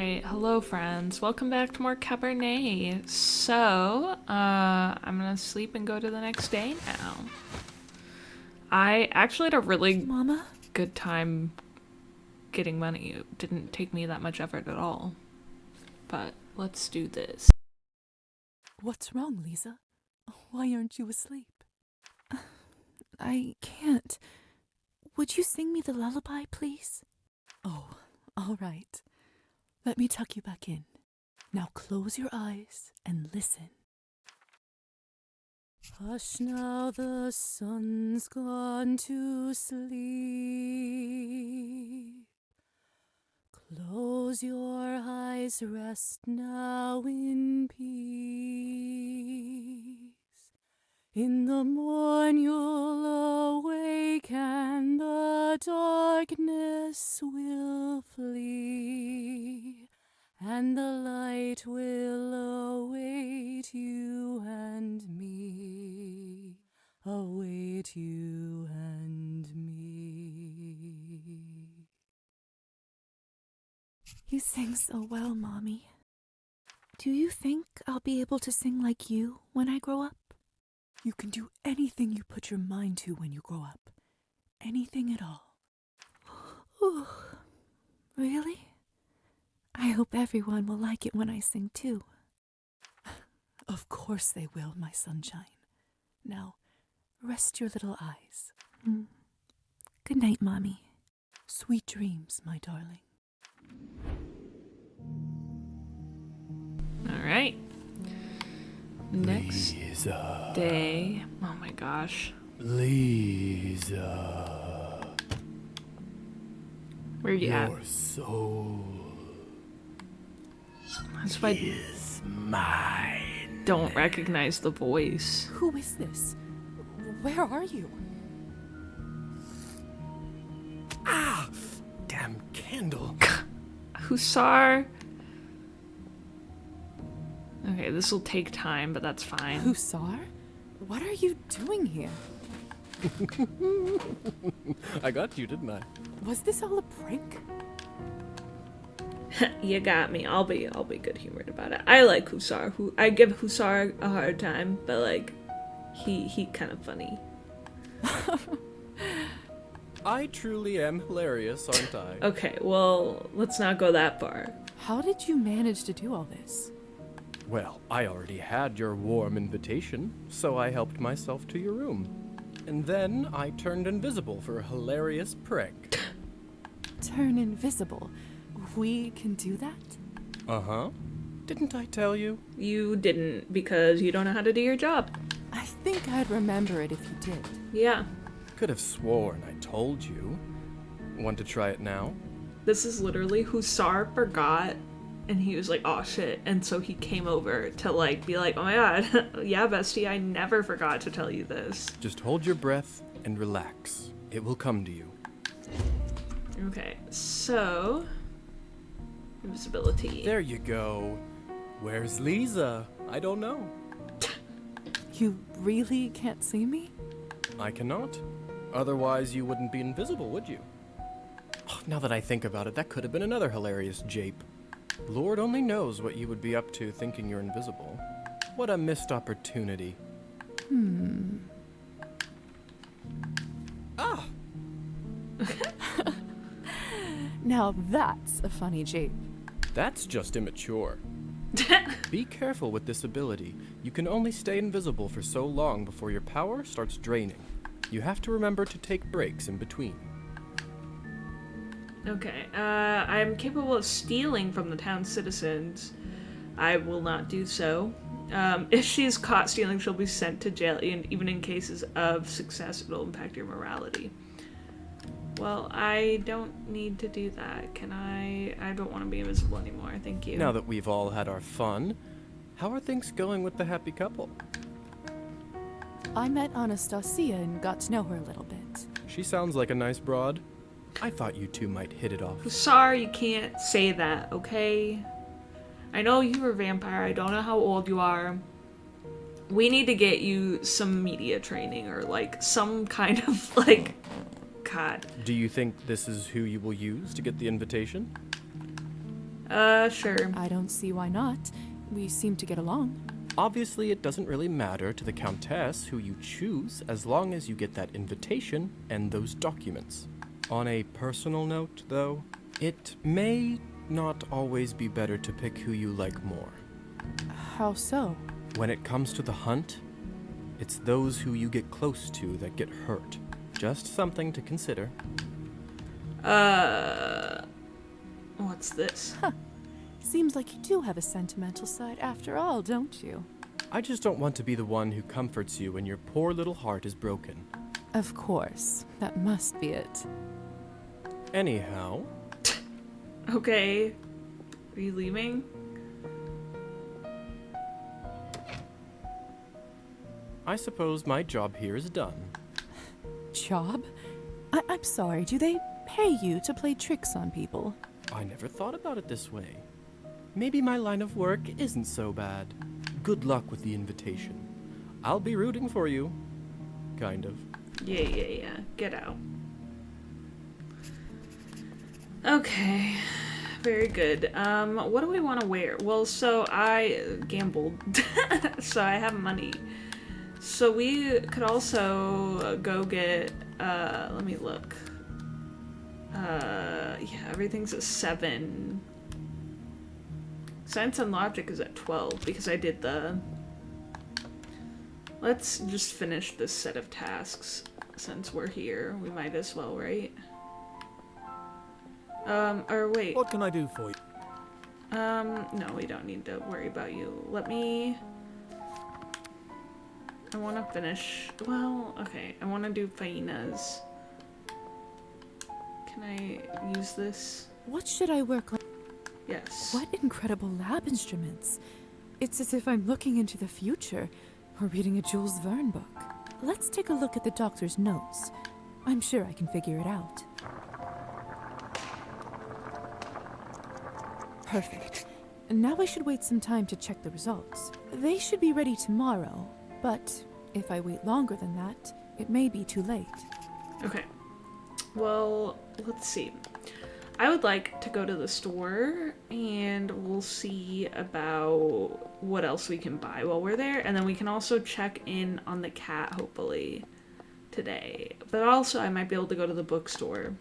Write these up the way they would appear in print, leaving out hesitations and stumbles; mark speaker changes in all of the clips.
Speaker 1: Alright, hello friends. Welcome back to more Cabernet. So, I'm gonna sleep and go to the next day now. I actually had a really
Speaker 2: Mama?
Speaker 1: good time getting money. It didn't take me that much effort at all. But let's do this.
Speaker 2: What's wrong, Lisa? Why aren't you asleep? I can't. Would you sing me the lullaby, please? Oh, all right. Let me tuck you back in. Now close your eyes and listen. Hush now, the sun's gone to sleep. Close your eyes, rest now in peace. In the morn you'll awake and the darkness will flee, and the light will await you and me, await you and me. You sing so well, Mommy. Do you think I'll be able to sing like you when I grow up? You can do anything you put your mind to when you grow up. Anything at all. Ooh, really? I hope everyone will like it when I sing too. Of course they will, my sunshine. Now, rest your little eyes. Good night, Mommy. Sweet dreams, my darling.
Speaker 1: Alright. Next
Speaker 3: Lisa.
Speaker 1: day. Oh my gosh.
Speaker 3: Lisa.
Speaker 1: Where you at?
Speaker 3: Your soul
Speaker 1: That's why I
Speaker 3: is mine.
Speaker 1: don't recognize the voice.
Speaker 2: Who is this? Where are you?
Speaker 3: Ah! Damn candle.
Speaker 1: Hussar. Okay, this will take time, but that's fine.
Speaker 2: Hussar? What are you doing here?
Speaker 3: I got you, didn't I?
Speaker 2: Was this all a prank?
Speaker 1: You got me. I'll be good humored about it. I like Hussar. I give Hussar a hard time, but like he kind of funny.
Speaker 3: I truly am hilarious, aren't I?
Speaker 1: Okay, well, let's not go that far.
Speaker 2: How did you manage to do all this?
Speaker 3: Well, I already had your warm invitation, so I helped myself to your room. And then I turned invisible for a hilarious prank.
Speaker 2: Turn invisible. We can do that?
Speaker 3: Uh-huh. Didn't I tell you?
Speaker 1: You didn't because you don't know how to do your job.
Speaker 2: I think I'd remember it if you did.
Speaker 1: Yeah.
Speaker 3: Could have sworn I told you. Want to try it now?
Speaker 1: This is literally Hussar forgot and he was like, oh shit. And so he came over to like be like, oh my god, yeah, bestie, I never forgot to tell you this.
Speaker 3: Just hold your breath and relax. It will come to you.
Speaker 1: Okay, so invisibility.
Speaker 3: There you go. Where's Lisa? I don't know.
Speaker 2: You really can't see me?
Speaker 3: I cannot. Otherwise, you wouldn't be invisible, would you? Oh, now that I think about it, that could have been another hilarious jape. Lord only knows what you would be up to thinking you're invisible. What a missed opportunity. Ah!
Speaker 2: Now that's a funny jape.
Speaker 3: That's just immature. Be careful with this ability. You can only stay invisible for so long before your power starts draining. You have to remember to take breaks in between.
Speaker 1: Okay, I'm capable of stealing from the town's citizens. I will not do so. If she's caught stealing, she'll be sent to jail, and even in cases of success, it'll impact your morality. Well, I don't need to do that. I don't want to be invisible anymore, thank you.
Speaker 3: Now that we've all had our fun, how are things going with the happy couple?
Speaker 2: I met Anastasia and got to know her a little bit.
Speaker 3: She sounds like a nice broad. I thought you two might hit it off.
Speaker 1: Sorry, you can't say that, okay? I know you're a vampire, I don't know how old you are. We need to get you some media training or like some kind of like, God.
Speaker 3: Do you think this is who you will use to get the invitation?
Speaker 1: Sure.
Speaker 2: I don't see why not. We seem to get along.
Speaker 3: Obviously, it doesn't really matter to the Countess who you choose as long as you get that invitation and those documents. On a personal note, though, it may not always be better to pick who you like more.
Speaker 2: How so?
Speaker 3: When it comes to the hunt, it's those who you get close to that get hurt. Just something to consider.
Speaker 1: What's this?
Speaker 2: Seems like you do have a sentimental side after all, don't you?
Speaker 3: I just don't want to be the one who comforts you when your poor little heart is broken.
Speaker 2: Of course. That must be it.
Speaker 3: Anyhow,
Speaker 1: Okay. Are you leaving?
Speaker 3: I suppose my job here is done.
Speaker 2: Job? I'm sorry, do they pay you to play tricks on people?
Speaker 3: I never thought about it this way. Maybe my line of work isn't so bad. Good luck with the invitation. I'll be rooting for you. Kind of.
Speaker 1: Yeah. Get out. Okay. Very good. What do we want to wear? Well, so I gambled. So I have money. So we could also go get, let me look. Yeah, everything's at 7. Science and logic is at 12 because I did the... Let's just finish this set of tasks since we're here. We might as well, right? Or wait.
Speaker 4: What can I do for you?
Speaker 1: No, we don't need to worry about you. Let me... I want to finish... Well, okay. I want to do Fainas. Can I use this?
Speaker 2: What should I work on?
Speaker 1: Yes.
Speaker 2: What incredible lab instruments. It's as if I'm looking into the future or reading a Jules Verne book. Let's take a look at the doctor's notes. I'm sure I can figure it out. Perfect. Now I should wait some time to check the results. They should be ready tomorrow, but if I wait longer than that, it may be too late.
Speaker 1: Okay. Well, let's see. I would like to go to the store and we'll see about what else we can buy while we're there. And then we can also check in on the cat, hopefully, today. But also I might be able to go to the bookstore.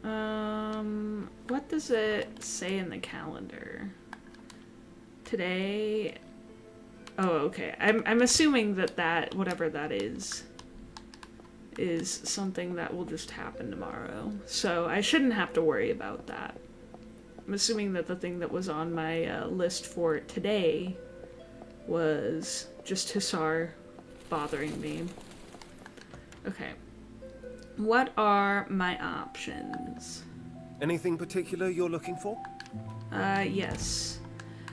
Speaker 1: What does it say in the calendar? Today... Oh, okay. I'm assuming that whatever that is something that will just happen tomorrow. So I shouldn't have to worry about that. I'm assuming that the thing that was on my list for today was just Hussar bothering me. Okay. What are my options?
Speaker 4: Anything particular you're looking for?
Speaker 1: Yes.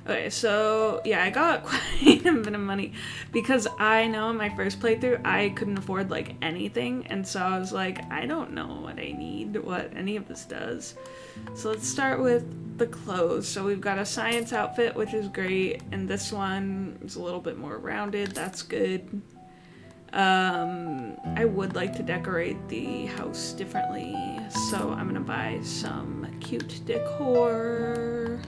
Speaker 1: Okay, so yeah, I got quite a bit of money because I know in my first playthrough I couldn't afford like anything, and so I was like, I don't know what I need, what any of this does. So let's start with the clothes. So we've got a science outfit, which is great, and this one is a little bit more rounded. That's good. I would like to decorate the house differently, so I'm gonna buy some cute decor.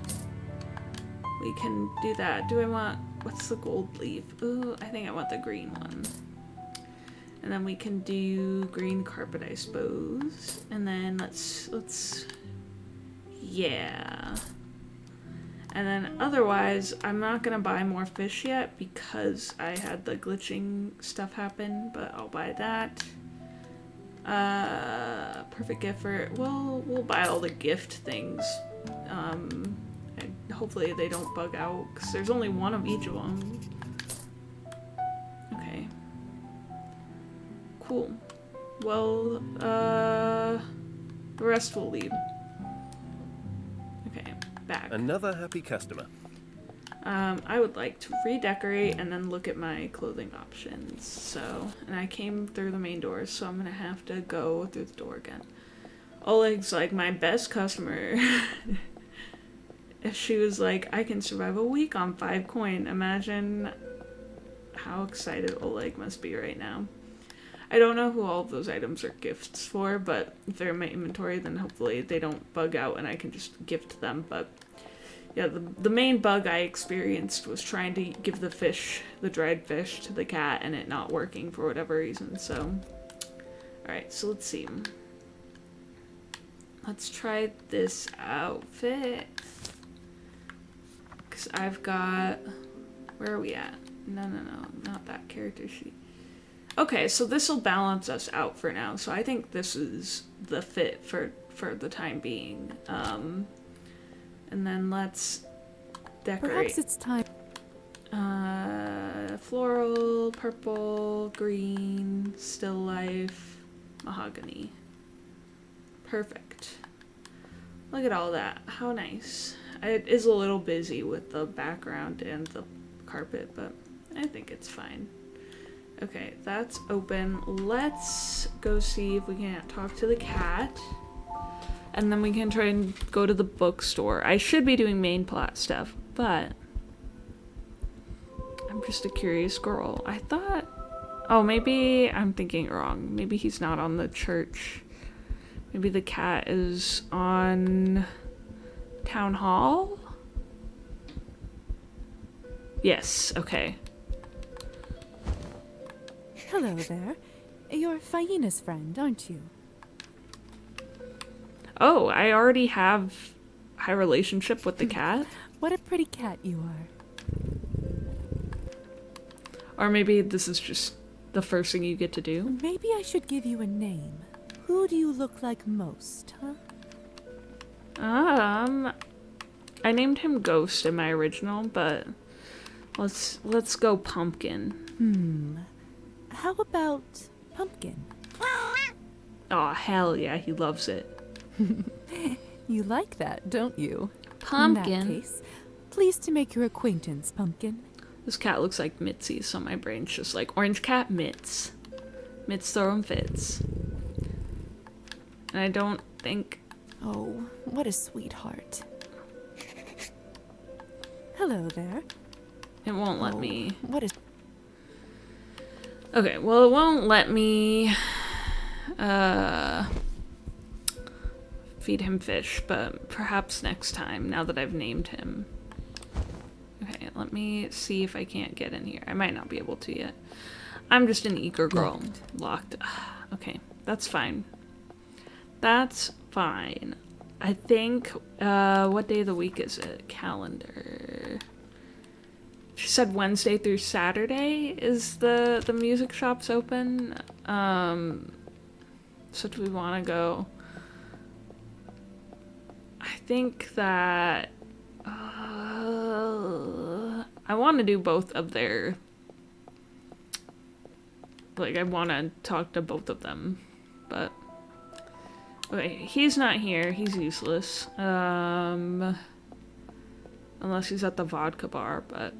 Speaker 1: We can do that. Do I want... What's the gold leaf? Ooh, I think I want the green one. And then we can do green carpet, I suppose. And then let's... Yeah. And then otherwise, I'm not gonna buy more fish yet because I had the glitching stuff happen, but I'll buy that. Perfect gift for... Well, we'll buy all the gift things. And hopefully they don't bug out, because there's only one of each of them. Okay. Cool. Well, the rest will leave. Okay, back.
Speaker 4: Another happy customer.
Speaker 1: I would like to redecorate and then look at my clothing options. So, and I came through the main door, so I'm gonna have to go through the door again. Oleg's like my best customer. If she was like, I can survive a week on 5 coin, imagine how excited Oleg must be right now. I don't know who all of those items are gifts for, but if they're in my inventory, then hopefully they don't bug out and I can just gift them. But yeah, the main bug I experienced was trying to give the dried fish to the cat and it not working for whatever reason, so. Alright, so let's see. Let's try this outfit. Because I've got... Where are we at? No, not that character sheet. Okay, so this will balance us out for now. So I think this is the fit for the time being. And then let's decorate.
Speaker 2: Perhaps it's time.
Speaker 1: Floral, purple, green, still life, mahogany. Perfect. Look at all that. How nice. It is a little busy with the background and the carpet, but I think it's fine. Okay, that's open. Let's go see if we can't talk to the cat. And then we can try and go to the bookstore. I should be doing main plot stuff, but I'm just a curious girl. I thought... Oh, maybe I'm thinking wrong. Maybe he's not on the church. Maybe the cat is on Town Hall? Yes, okay.
Speaker 2: Hello there. You're Faina's friend, aren't you?
Speaker 1: Oh, I already have a high relationship with the cat?
Speaker 2: What a pretty cat you are.
Speaker 1: Or maybe this is just the first thing you get to do?
Speaker 2: Maybe I should give you a name. Who do you look like most, huh?
Speaker 1: I named him Ghost in my original, but let's go Pumpkin.
Speaker 2: How about Pumpkin?
Speaker 1: Aw, hell yeah, he loves it.
Speaker 2: You like that, don't you?
Speaker 1: Pumpkin.
Speaker 2: In that case, pleased to make your acquaintance, Pumpkin.
Speaker 1: This cat looks like Mitzi, so my brain's just like, orange cat, Mitz. Mitz throwing fits. And I don't think...
Speaker 2: Oh, what a sweetheart. Hello there.
Speaker 1: It won't let me...
Speaker 2: What is...
Speaker 1: Okay, well, it won't let me... feed him fish, but perhaps next time, now that I've named him. Okay, let me see if I can't get in here. I might not be able to yet. I'm just an eager girl. Locked. Okay, that's fine. That's fine. I think, what day of the week is it? Calendar. She said Wednesday through Saturday is the music shop's open. So do we want to go? I think that I want to do both of their, like, I want to talk to both of them, but okay, he's not here, he's useless, unless he's at the vodka bar, but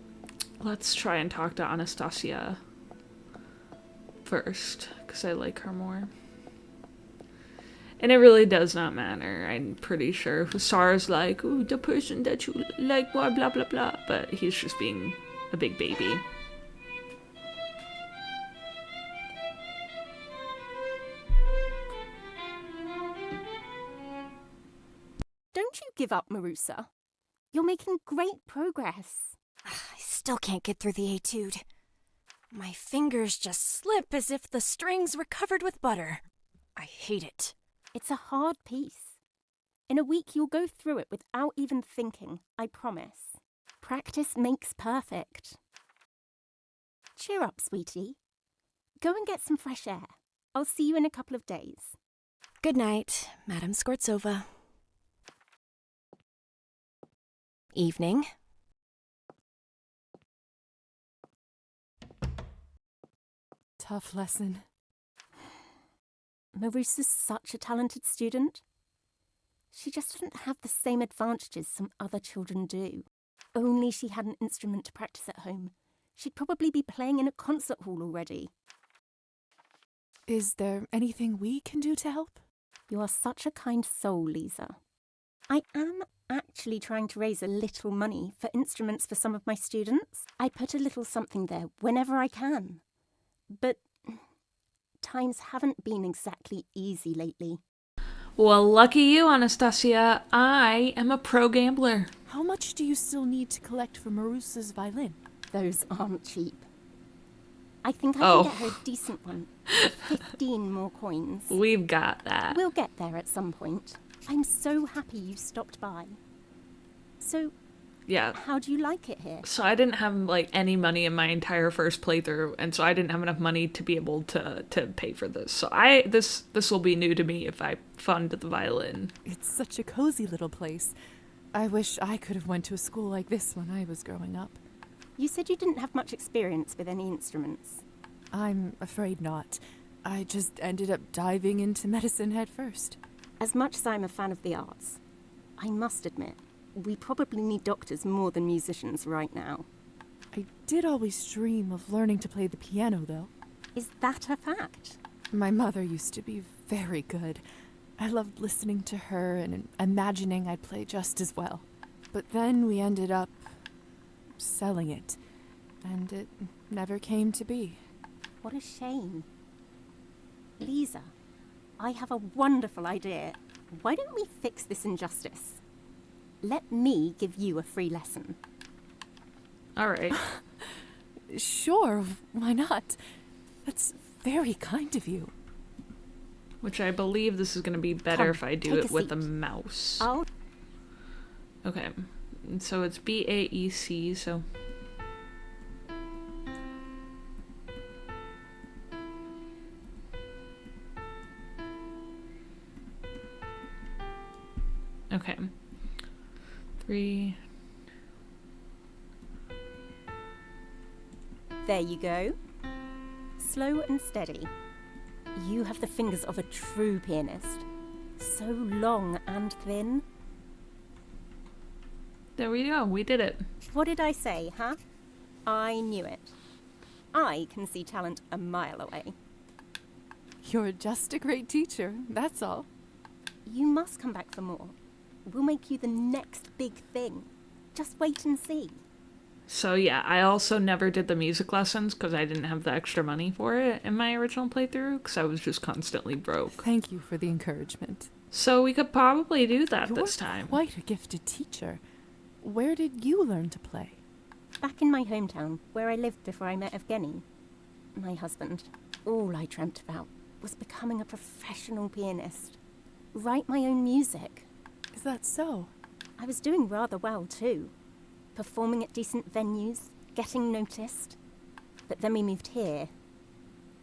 Speaker 1: let's try and talk to Anastasia first, because I like her more. And it really does not matter. I'm pretty sure Hussar's like, ooh, the person that you like more, blah, blah, blah. But he's just being a big baby.
Speaker 5: Don't you give up, Marusa. You're making great progress.
Speaker 6: I still can't get through the etude. My fingers just slip as if the strings were covered with butter. I hate it.
Speaker 5: It's a hard piece. In a week, you'll go through it without even thinking, I promise. Practice makes perfect. Cheer up, sweetie. Go and get some fresh air. I'll see you in a couple of days.
Speaker 6: Good night, Madame Skvortsova. Evening.
Speaker 2: Tough lesson.
Speaker 5: Marusa's such a talented student. She just doesn't have the same advantages some other children do. Only she had an instrument to practice at home. She'd probably be playing in a concert hall already.
Speaker 2: Is there anything we can do to help?
Speaker 5: You are such a kind soul, Lisa. I am actually trying to raise a little money for instruments for some of my students. I put a little something there whenever I can. But times haven't been exactly easy lately.
Speaker 1: Well, lucky you, Anastasia. I am a pro gambler.
Speaker 2: How much do you still need to collect for Marusa's violin?
Speaker 5: Those aren't cheap. I think I
Speaker 1: Oh.
Speaker 5: can get her a decent one. 15 more coins.
Speaker 1: We've got that.
Speaker 5: We'll get there at some point. I'm so happy you stopped by. So,
Speaker 1: Yeah.
Speaker 5: how do you like it here?
Speaker 1: So I didn't have like any money in my entire first playthrough, and so I didn't have enough money to be able to pay for this. So this will be new to me if I fund the violin.
Speaker 2: It's such a cozy little place. I wish I could have went to a school like this when I was growing up.
Speaker 5: You said you didn't have much experience with any instruments.
Speaker 2: I'm afraid not. I just ended up diving into medicine head first.
Speaker 5: As much as I'm a fan of the arts, I must admit, we probably need doctors more than musicians right now.
Speaker 2: I did always dream of learning to play the piano, though.
Speaker 5: Is that a fact?
Speaker 2: My mother used to be very good. I loved listening to her and imagining I'd play just as well. But then we ended up selling it, and it never came to be.
Speaker 5: What a shame. Lisa, I have a wonderful idea. Why don't we fix this injustice? Let me give you a free lesson.
Speaker 1: All right.
Speaker 2: Sure, why not? That's very kind of you.
Speaker 1: Which I believe this is going to be better
Speaker 5: Come,
Speaker 1: if I do
Speaker 5: take
Speaker 1: it
Speaker 5: a
Speaker 1: with a
Speaker 5: seat.
Speaker 1: mouse.
Speaker 5: I'll...
Speaker 1: Okay. And so it's BAEC, so... Okay. 3...
Speaker 5: There you go. Slow and steady. You have the fingers of a true pianist. So long and thin.
Speaker 1: There we go. We did it.
Speaker 5: What did I say, huh? I knew it. I can see talent a mile away.
Speaker 2: You're just a great teacher, that's all.
Speaker 5: You must come back for more. We'll make you the next big thing. Just wait and see.
Speaker 1: So yeah, I also never did the music lessons because I didn't have the extra money for it in my original playthrough because I was just constantly broke.
Speaker 2: Thank you for the encouragement.
Speaker 1: So we could probably do that
Speaker 2: You're
Speaker 1: this time.
Speaker 2: quite a gifted teacher. Where did you learn to play?
Speaker 5: Back in my hometown, where I lived before I met Evgeny, my husband, all I dreamt about was becoming a professional pianist. Write my own music.
Speaker 2: Is that so?
Speaker 5: I was doing rather well too. Performing at decent venues, getting noticed. But then we moved here.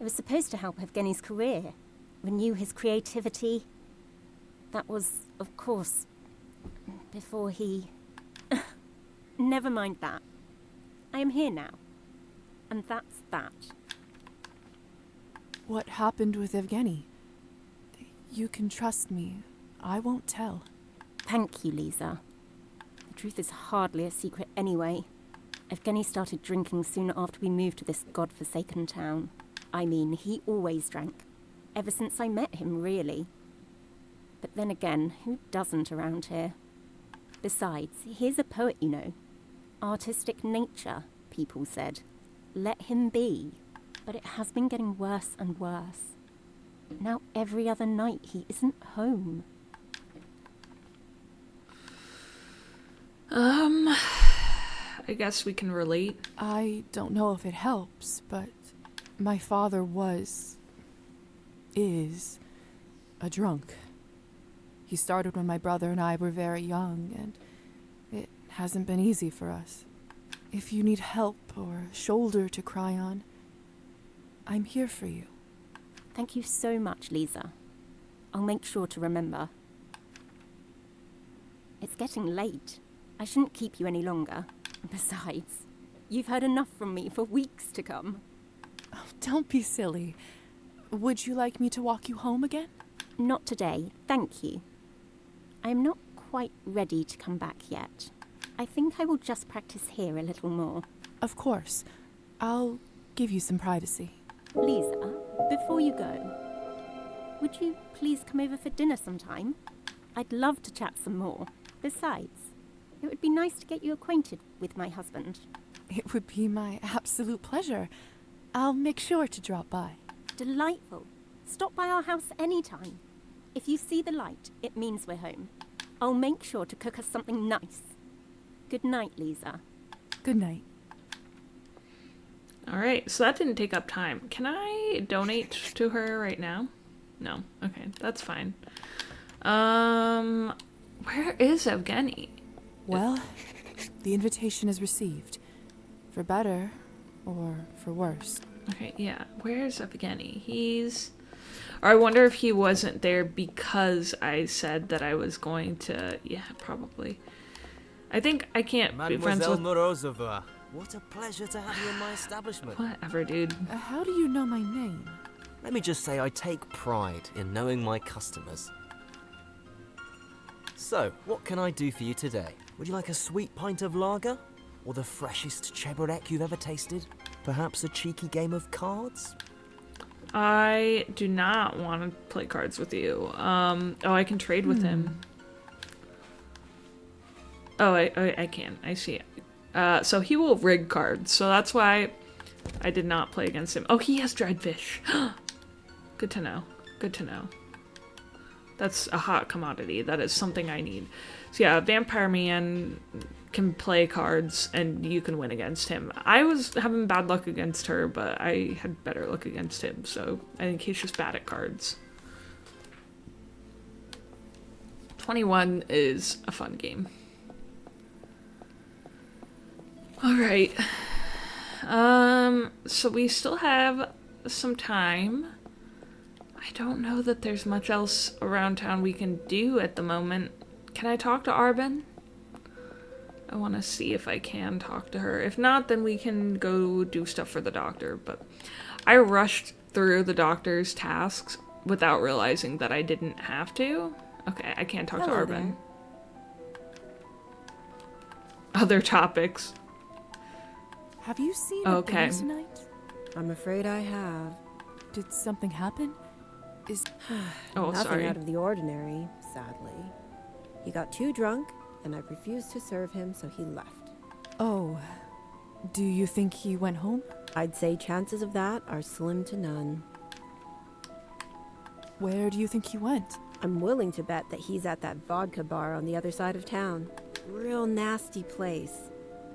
Speaker 5: It was supposed to help Evgeny's career, renew his creativity. That was, of course, before he... Never mind that. I am here now. And that's that.
Speaker 2: What happened with Evgeny? You can trust me. I won't tell.
Speaker 5: Thank you, Lisa. The truth is hardly a secret anyway. Evgeny started drinking soon after we moved to this godforsaken town. I mean, he always drank. Ever since I met him, really. But then again, who doesn't around here? Besides, he's a poet, you know. Artistic nature, people said. Let him be. But it has been getting worse and worse. Now every other night he isn't home.
Speaker 1: I guess we can relate.
Speaker 2: I don't know if it helps, but my father is a drunk. He started when my brother and I were very young, and it hasn't been easy for us. If you need help or a shoulder to cry on, I'm here for you.
Speaker 5: Thank you so much, Lisa. I'll make sure to remember. It's getting late. I shouldn't keep you any longer. Besides, you've heard enough from me for weeks to come.
Speaker 2: Oh, don't be silly. Would you like me to walk you home again?
Speaker 5: Not today, thank you. I am not quite ready to come back yet. I think I will just practice here a little more.
Speaker 2: Of course. I'll give you some privacy.
Speaker 5: Lisa, before you go, would you please come over for dinner sometime? I'd love to chat some more. Besides, it would be nice to get you acquainted with my husband.
Speaker 2: It would be my absolute pleasure. I'll make sure to drop by.
Speaker 5: Delightful. Stop by our house anytime. If you see the light, it means we're home. I'll make sure to cook us something nice. Good night, Lisa.
Speaker 2: Good night.
Speaker 1: Alright, so that didn't take up time. Can I donate to her right now? No. Okay, that's fine. Where is Evgeny?
Speaker 2: Well, the invitation is received. For better or for worse.
Speaker 1: Okay, yeah. Where's Evgeny? He's... Or I wonder if he wasn't there because I said that I was going to... Yeah, probably. I think I can't be friends
Speaker 7: Mademoiselle
Speaker 1: with...
Speaker 7: Morozova, what a pleasure to have you in my establishment.
Speaker 1: Whatever, dude.
Speaker 2: How do you know my name?
Speaker 7: Let me just say I take pride in knowing my customers. So, what can I do for you today? Would you like a sweet pint of lager? Or the freshest Cabernet you've ever tasted? Perhaps a cheeky game of cards?
Speaker 1: I do not want to play cards with you. Oh, I can trade with him. Oh, I can. I see it. So he will rig cards. So that's why I did not play against him. Oh, he has dried fish. Good to know. Good to know. That's a hot commodity. That is something I need. So yeah, Vampire Man can play cards and you can win against him. I was having bad luck against her, but I had better luck against him, so I think he's just bad at cards. 21 is a fun game. Alright. So we still have some time. I don't know that there's much else around town we can do at the moment. Can I talk to Arbin? I want to see if I can talk to her. If not, then we can go do stuff for the doctor. But I rushed through the doctor's tasks without realizing that I didn't have to. Okay, I can't talk to Arbin. Other topics.
Speaker 2: Have you seen
Speaker 1: Okay.
Speaker 2: Evgeny tonight?
Speaker 8: I'm afraid I have.
Speaker 2: Did something happen? Is...
Speaker 1: Oh,
Speaker 8: Nothing
Speaker 1: sorry.
Speaker 8: out of the ordinary, sadly. He got too drunk, and I refused to serve him, so he left.
Speaker 2: Oh. Do you think he went home?
Speaker 8: I'd say chances of that are slim to none.
Speaker 2: Where do you think he went?
Speaker 8: I'm willing to bet that he's at that vodka bar on the other side of town. Real nasty place.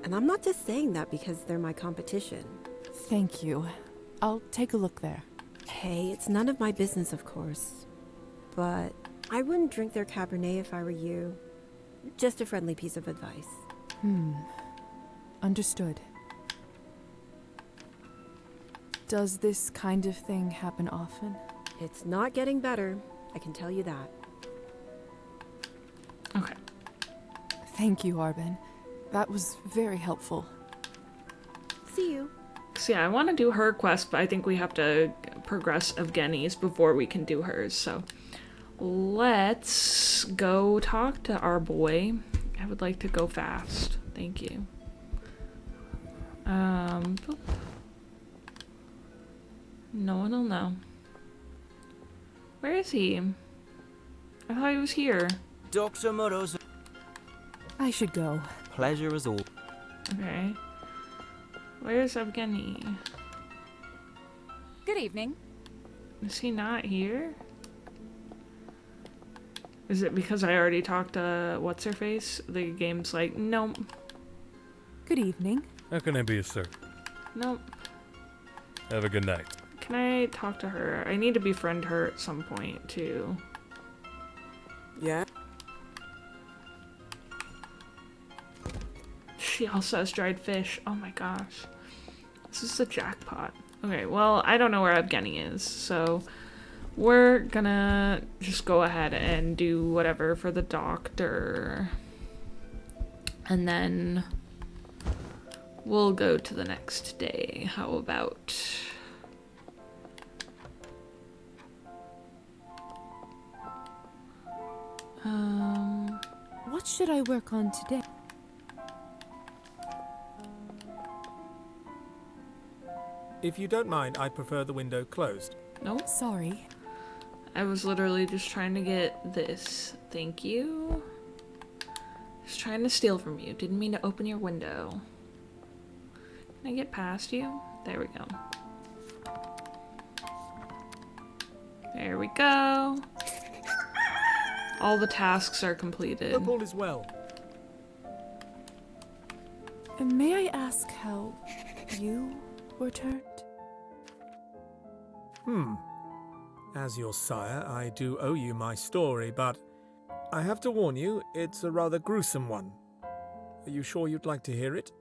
Speaker 8: And I'm not just saying that because they're my competition.
Speaker 2: Thank you. I'll take a look there.
Speaker 8: Hey, it's none of my business, of course. But I wouldn't drink their Cabernet if I were you. Just a friendly piece of advice.
Speaker 2: Understood. Does this kind of thing happen often?
Speaker 8: It's not getting better, I can tell you that.
Speaker 1: Okay.
Speaker 2: Thank you, Arbin. That was very helpful.
Speaker 8: See you.
Speaker 1: So yeah, I want to do her quest, but I think we have to progress Evgeny's before we can do hers. So let's go talk to our boy. I would like to go fast. Thank you. No one will know. Where is he? I thought he was here.
Speaker 7: Dr. Morozova,
Speaker 2: I should go.
Speaker 7: pleasure as all.
Speaker 1: Okay. Where's Evgeny?
Speaker 9: Good evening.
Speaker 1: Is he not here? Is it because I already talked to what's-her-face? The game's like, nope,
Speaker 2: Good evening.
Speaker 10: How can I be of service?
Speaker 1: nope.
Speaker 10: Have a good night.
Speaker 1: Can I talk to her? I need to befriend her at some point, too.
Speaker 8: Yeah?
Speaker 1: She also has dried fish. Oh my gosh. This is a jackpot. Okay, well, I don't know where Evgeny is, so we're gonna just go ahead and do whatever for the doctor. And then we'll go to the next day. How about...
Speaker 2: What should I work on today?
Speaker 11: If you don't mind, I prefer the window closed.
Speaker 1: Nope.
Speaker 2: Sorry.
Speaker 1: I was literally just trying to get this. Thank you. Just trying to steal from you. Didn't mean to open your window. Can I get past you? There we go. There we go. All the tasks are completed.
Speaker 11: Hope all is well.
Speaker 2: And may I ask how you were turned?
Speaker 11: As your sire, I do owe you my story, but I have to warn you, it's a rather gruesome one. Are you sure you'd like to hear it?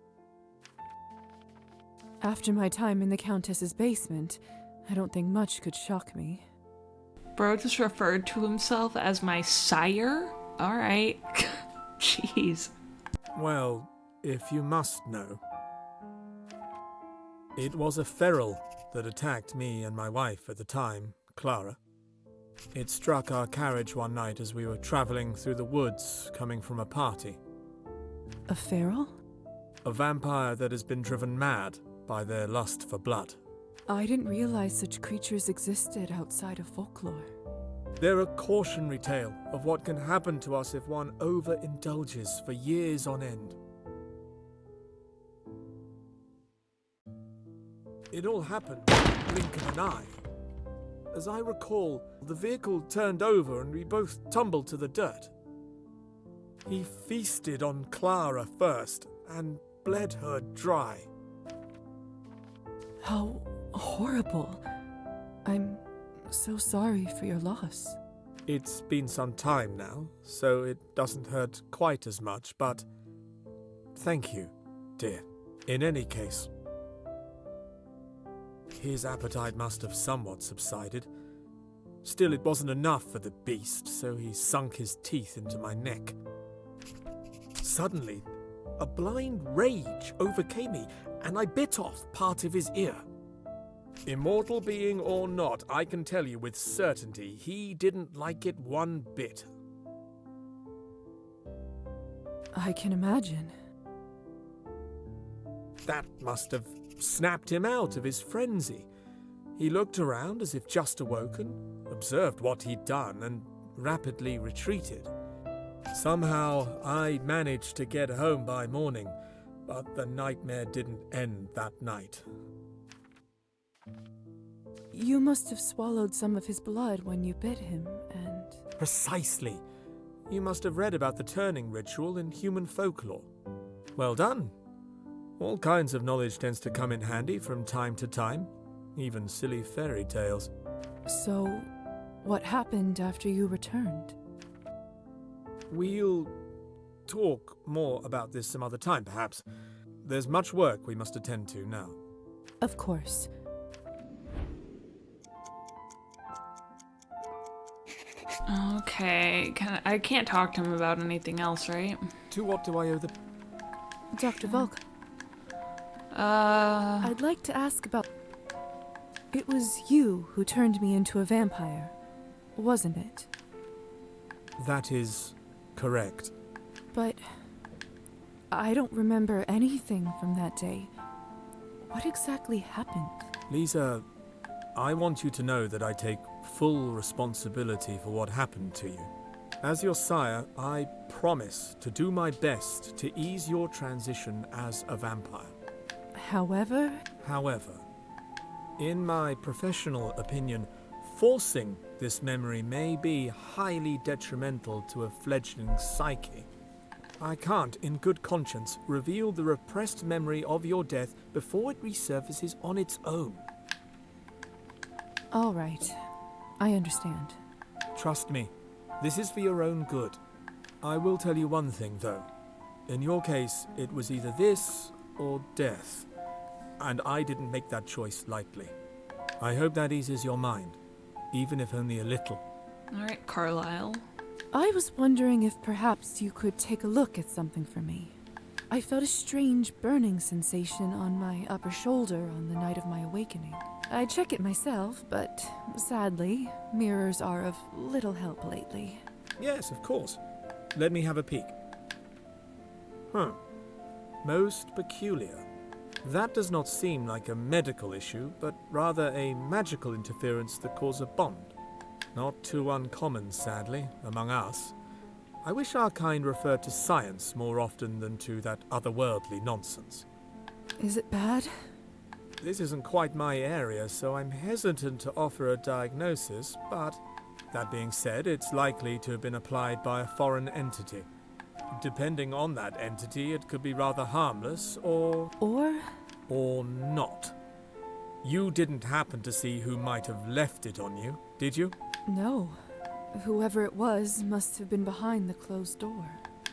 Speaker 2: After my time in the Countess's basement, I don't think much could shock me.
Speaker 1: Bro just referred to himself as my sire? Alright. Jeez.
Speaker 11: Well, if you must know. It was a feral that attacked me and my wife at the time, Clara. It struck our carriage one night as we were travelling through the woods coming from a party.
Speaker 2: A feral?
Speaker 11: A vampire that has been driven mad by their lust for blood.
Speaker 2: I didn't realize such creatures existed outside of folklore.
Speaker 11: They're a cautionary tale of what can happen to us if one overindulges for years on end. It all happened in the blink of an eye. As I recall, the vehicle turned over and we both tumbled to the dirt. He feasted on Clara first and bled her dry.
Speaker 2: How horrible. I'm so sorry for your loss.
Speaker 11: It's been some time now, so it doesn't hurt quite as much, but thank you, dear. In any case, his appetite must have somewhat subsided. Still, it wasn't enough for the beast, so he sunk his teeth into my neck. Suddenly, a blind rage overcame me, and I bit off part of his ear. Immortal being or not, I can tell you with certainty he didn't like it one bit.
Speaker 2: I can imagine.
Speaker 11: That must have snapped him out of his frenzy. He looked around as if just awoken, observed what he'd done, and rapidly retreated. Somehow, I managed to get home by morning, but the nightmare didn't end that night.
Speaker 2: You must have swallowed some of his blood when you bit him, and...
Speaker 11: Precisely. You must have read about the turning ritual in human folklore. Well done. All kinds of knowledge tends to come in handy from time to time, even silly fairy tales.
Speaker 2: So, what happened after you returned?
Speaker 11: We'll talk more about this some other time, perhaps. There's much work we must attend to now.
Speaker 2: Of course.
Speaker 1: Okay, I can't talk to him about anything else, right?
Speaker 11: To what do I owe the...
Speaker 2: Dr. Volk. I'd like to ask about... It was you who turned me into a vampire, wasn't it?
Speaker 11: That is correct.
Speaker 2: But I don't remember anything from that day. What exactly happened?
Speaker 11: Lisa, I want you to know that I take full responsibility for what happened to you. As your sire, I promise to do my best to ease your transition as a vampire.
Speaker 2: However,
Speaker 11: in my professional opinion, forcing this memory may be highly detrimental to a fledgling psyche. I can't, in good conscience, reveal the repressed memory of your death before it resurfaces on its own.
Speaker 2: all right. I understand.
Speaker 11: Trust me, this is for your own good. I will tell you one thing, though. In your case, it was either this or death. And I didn't make that choice lightly. I hope that eases your mind, even if only a little.
Speaker 1: Alright, Carlisle.
Speaker 2: I was wondering if perhaps you could take a look at something for me. I felt a strange burning sensation on my upper shoulder on the night of my awakening. I check it myself, but sadly, mirrors are of little help lately.
Speaker 11: Yes, of course. Let me have a peek. Most peculiar. That does not seem like a medical issue, but rather a magical interference that caused a bond. Not too uncommon, sadly, among us. I wish our kind referred to science more often than to that otherworldly nonsense.
Speaker 2: Is it bad?
Speaker 11: This isn't quite my area, so I'm hesitant to offer a diagnosis, but that being said, it's likely to have been applied by a foreign entity. Depending on that entity, it could be rather harmless or not. You didn't happen to see who might have left it on you, did you?
Speaker 2: No. Whoever it was must have been behind the closed door.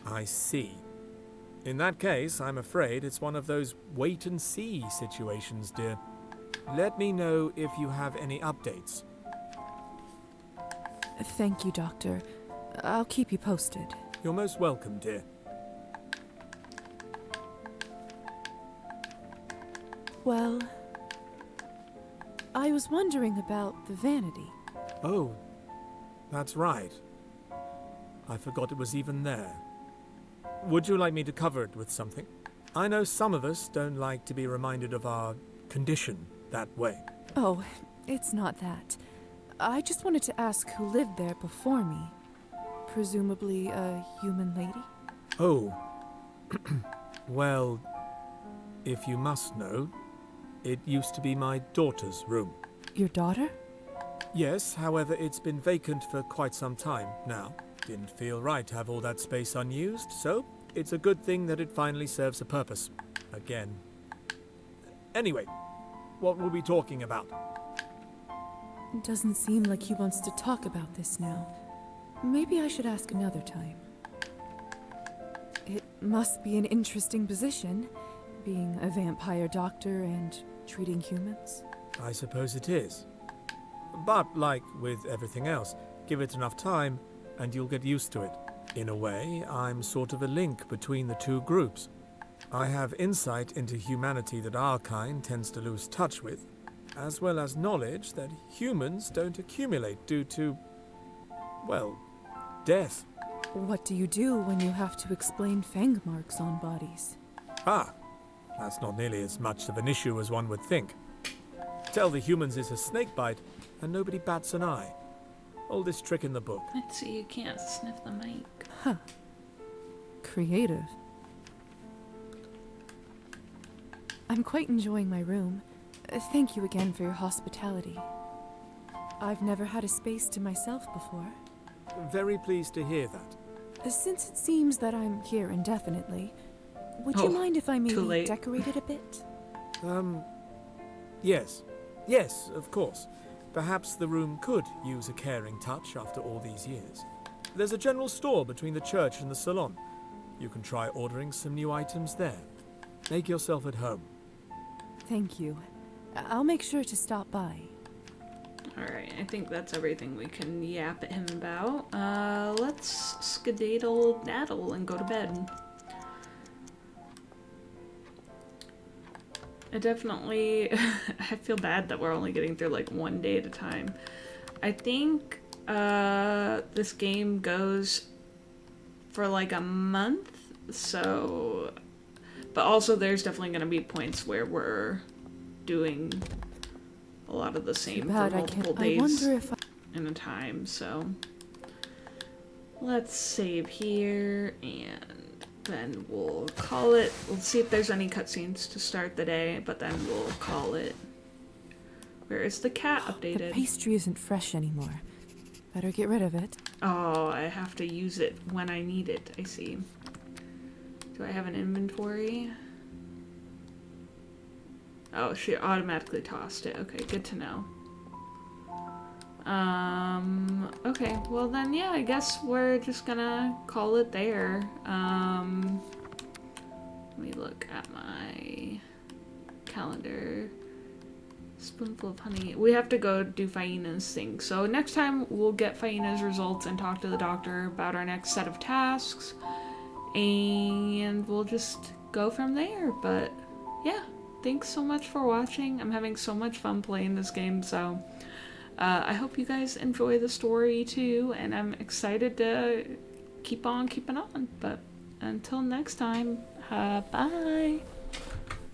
Speaker 11: I see. In that case, I'm afraid it's one of those wait-and-see situations, dear. Let me know if you have any updates.
Speaker 2: Thank you, Doctor. I'll keep you posted.
Speaker 11: You're most welcome, dear.
Speaker 2: Well, I was wondering about the vanity.
Speaker 11: Oh, that's right. I forgot it was even there. Would you like me to cover it with something? I know some of us don't like to be reminded of our condition that way.
Speaker 2: Oh, it's not that. I just wanted to ask who lived there before me. Presumably a human lady?
Speaker 11: Oh. Well, if you must know, it used to be my daughter's room.
Speaker 2: Your daughter?
Speaker 11: Yes, however, it's been vacant for quite some time now. Didn't feel right to have all that space unused, so it's a good thing that it finally serves a purpose. Again. Anyway, what were we talking about?
Speaker 2: It doesn't seem like he wants to talk about this now. Maybe I should ask another time. It must be an interesting position, being a vampire doctor and treating humans.
Speaker 11: I suppose it is. But like with everything else, give it enough time and you'll get used to it. In a way, I'm sort of a link between the two groups. I have insight into humanity that our kind tends to lose touch with, as well as knowledge that humans don't accumulate due to, well, death.
Speaker 2: What do you do when you have to explain fang marks on bodies?
Speaker 11: Ah, that's not nearly as much of an issue as one would think. Tell the humans it's a snake bite, and nobody bats an eye. Oldest trick in the book.
Speaker 1: Let's see, you can't sniff the mic.
Speaker 2: Huh. Creative. I'm quite enjoying my room. Thank you again for your hospitality. I've never had a space to myself before.
Speaker 11: Very pleased to hear that.
Speaker 2: Since it seems that I'm here indefinitely, would you mind if I maybe decorate it a bit?
Speaker 11: Yes. Yes, of course. Perhaps the room could use a caring touch after all these years. There's a general store between the church and the salon. You can try ordering some new items there. Make yourself at home.
Speaker 2: Thank you. I'll make sure to stop by.
Speaker 1: Alright, I think that's everything we can yap at him about. Let's skedaddle daddle and go to bed. I definitely... I feel bad that we're only getting through like one day at a time. I think this game goes for like a month, so... But also there's definitely going to be points where we're doing a lot of the same for multiple days in a time, so... Let's save here, and then we'll call it. We'll see if there's any cutscenes to start the day, but then we'll call it. Where is the cat updated?
Speaker 2: The pastry isn't fresh anymore. Better get rid of it.
Speaker 1: Oh, I have to use it when I need it. I see. Do I have an inventory? Oh, she automatically tossed it. Okay, good to know. Okay, well then, yeah, I guess we're just gonna call it there. Let me look at my calendar. Spoonful of honey. We have to go do Faina's thing. So next time we'll get Faina's results and talk to the doctor about our next set of tasks. And we'll just go from there. But yeah, thanks so much for watching. I'm having so much fun playing this game, so I hope you guys enjoy the story too, and I'm excited to keep on keeping on. But until next time, bye!